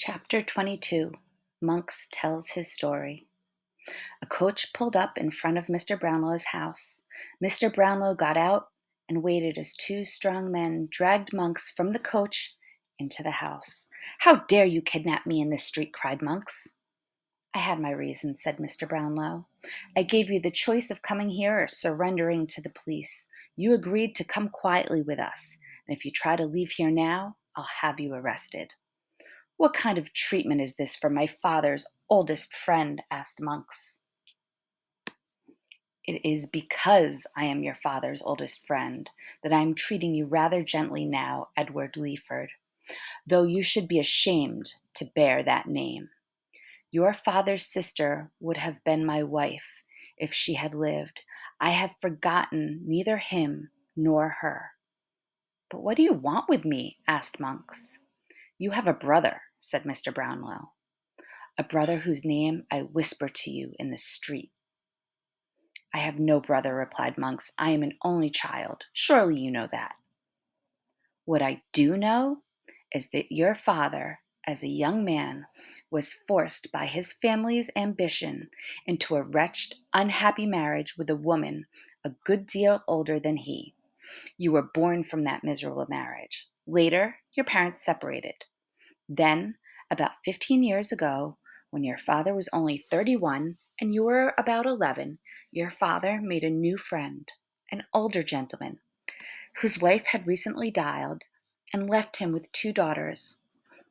Chapter 22. Monks tells his story. A coach pulled up in front of Mr. Brownlow's house. Mr. Brownlow got out and waited as two strong men dragged Monks from the coach into the house. "How dare you kidnap me in this street?" cried Monks. "I had my reasons," said Mr. Brownlow. "I gave you the choice of coming here or surrendering to the police. You agreed to come quietly with us, and if you try to leave here now, I'll have you arrested." "What kind of treatment is this for my father's oldest friend?" asked Monks. "It is because I am your father's oldest friend that I am treating you rather gently now, Edward Leeford, though you should be ashamed to bear that name. Your father's sister would have been my wife if she had lived. I have forgotten neither him nor her." "But what do you want with me?" asked Monks. "You have a brother," said Mr. Brownlow. "A brother whose name I whisper to you in the street." "I have no brother," replied Monks. "I am an only child. Surely you know that." "What I do know is that your father, as a young man, was forced by his family's ambition into a wretched, unhappy marriage with a woman a good deal older than he. You were born from that miserable marriage. Later, your parents separated. Then, about 15 years ago, when your father was only 31 and you were about 11, your father made a new friend, an older gentleman, whose wife had recently died and left him with two daughters.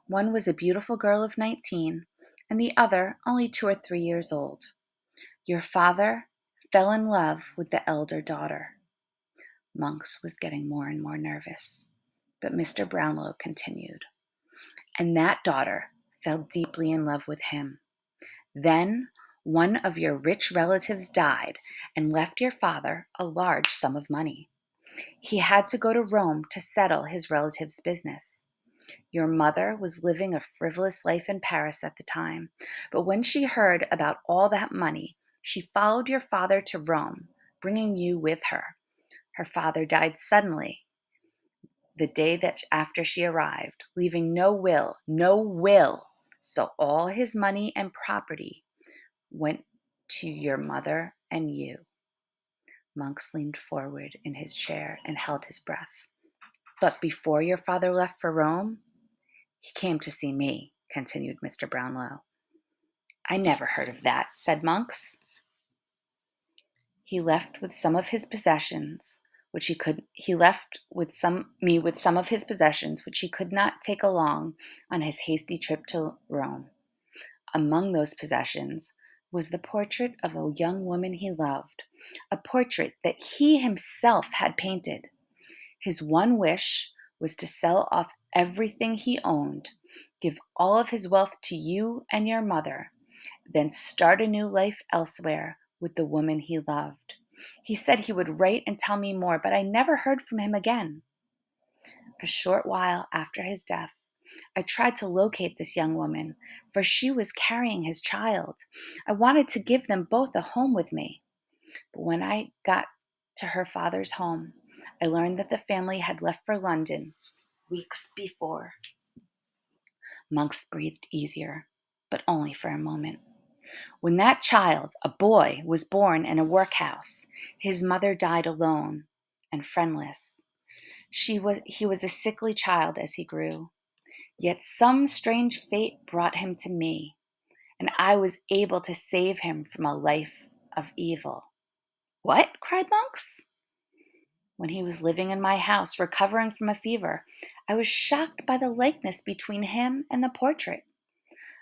One was a beautiful girl of 19, and the other only 2 or 3 years old. Your father fell in love with the elder daughter." Monks was getting more and more nervous, but Mr. Brownlow continued. "And that daughter fell deeply in love with him. Then one of your rich relatives died and left your father a large sum of money. He had to go to Rome to settle his relative's business. Your mother was living a frivolous life in Paris at the time, but when she heard about all that money, she followed your father to Rome, bringing you with her. Her father died suddenly the day that after she arrived, leaving no will. So all his money and property went to your mother and you." Monks leaned forward in his chair and held his breath. "But before your father left for Rome, he came to see me," continued Mr. Brownlow. "I never heard of that," said Monks. "He left with some of his possessions, which he left with some of his possessions, which he could not take along on his hasty trip to Rome. Among those possessions was the portrait of a young woman he loved, a portrait that he himself had painted. His one wish was to sell off everything he owned, give all of his wealth to you and your mother, then start a new life elsewhere with the woman he loved. He said he would write and tell me more, but I never heard from him again. A short while after his death, I tried to locate this young woman, for she was carrying his child. I wanted to give them both a home with me. But when I got to her father's home, I learned that the family had left for London weeks before." Monks breathed easier, but only for a moment. "When that child, a boy, was born in a workhouse, his mother died alone and friendless. He was a sickly child as he grew. Yet some strange fate brought him to me, and I was able to save him from a life of evil." "What?" cried Monks. "When he was living in my house, recovering from a fever, I was shocked by the likeness between him and the portrait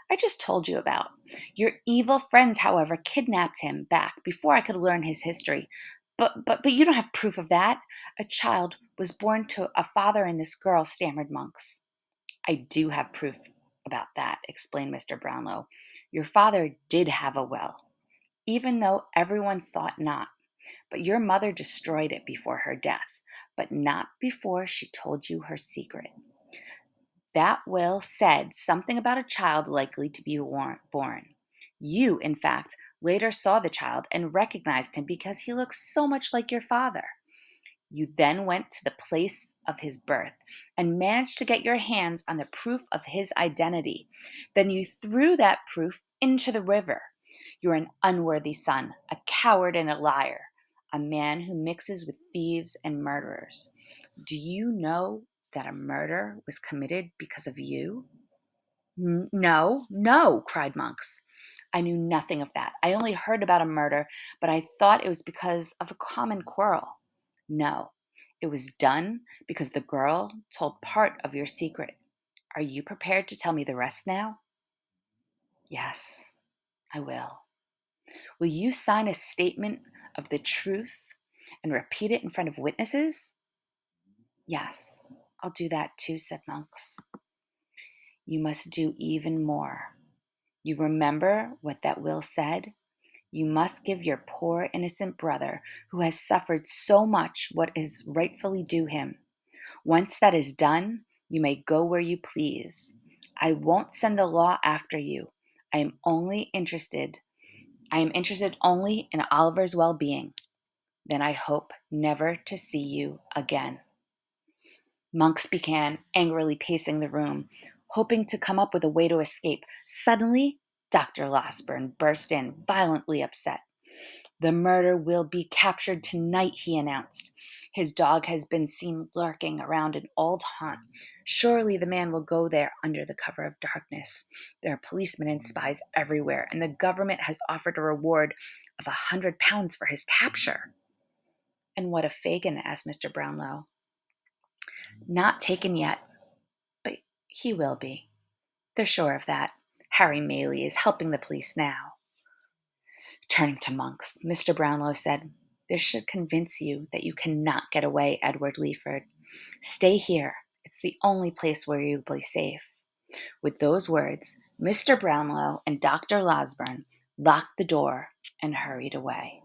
I just told you about. Your evil friends, however, kidnapped him back before I could learn his history. But you don't have proof of that. A child was born to a father and this girl," stammered Monks. "I do have proof about that," explained Mr. Brownlow. "Your father did have a will, even though everyone thought not. But your mother destroyed it before her death, but not before she told you her secret. That will said something about a child likely to be born. You, in fact, later saw the child and recognized him because he looked so much like your father. You then went to the place of his birth and managed to get your hands on the proof of his identity. Then you threw that proof into the river. You're an unworthy son, a coward and a liar, a man who mixes with thieves and murderers. Do you know that a murder was committed because of you?" No, no, cried Monks. I knew nothing of that. I only heard about a murder, but I thought it was because of a common quarrel. No, it was done because the girl told part of your secret. Are you prepared to tell me the rest now? Yes, I will. Will you sign a statement of the truth and repeat it in front of witnesses? Yes, I'll do that too, said Monks. You must do even more. You remember what that will said? You must give your poor innocent brother, who has suffered so much, what is rightfully due him. Once that is done, you may go where you please. I won't send the law after you. I am interested only in Oliver's well-being. Then I hope never to see you again. Monks began angrily pacing the room, hoping to come up with a way to escape. Suddenly, Dr. Losberne burst in, violently upset. The murderer will be captured tonight, he announced. His dog has been seen lurking around an old haunt. Surely the man will go there under the cover of darkness. There are policemen and spies everywhere, and the government has offered a reward of £100 for his capture. And what of Fagin? Asked Mr. Brownlow. Not taken yet, but he will be. They're sure of that. Harry Maylie is helping the police now. Turning to Monks, Mr. Brownlow said, This should convince you that you cannot get away, Edward Leeford. Stay here. It's the only place where you'll be safe. With those words, Mr. Brownlow and Dr. Losberne locked the door and hurried away.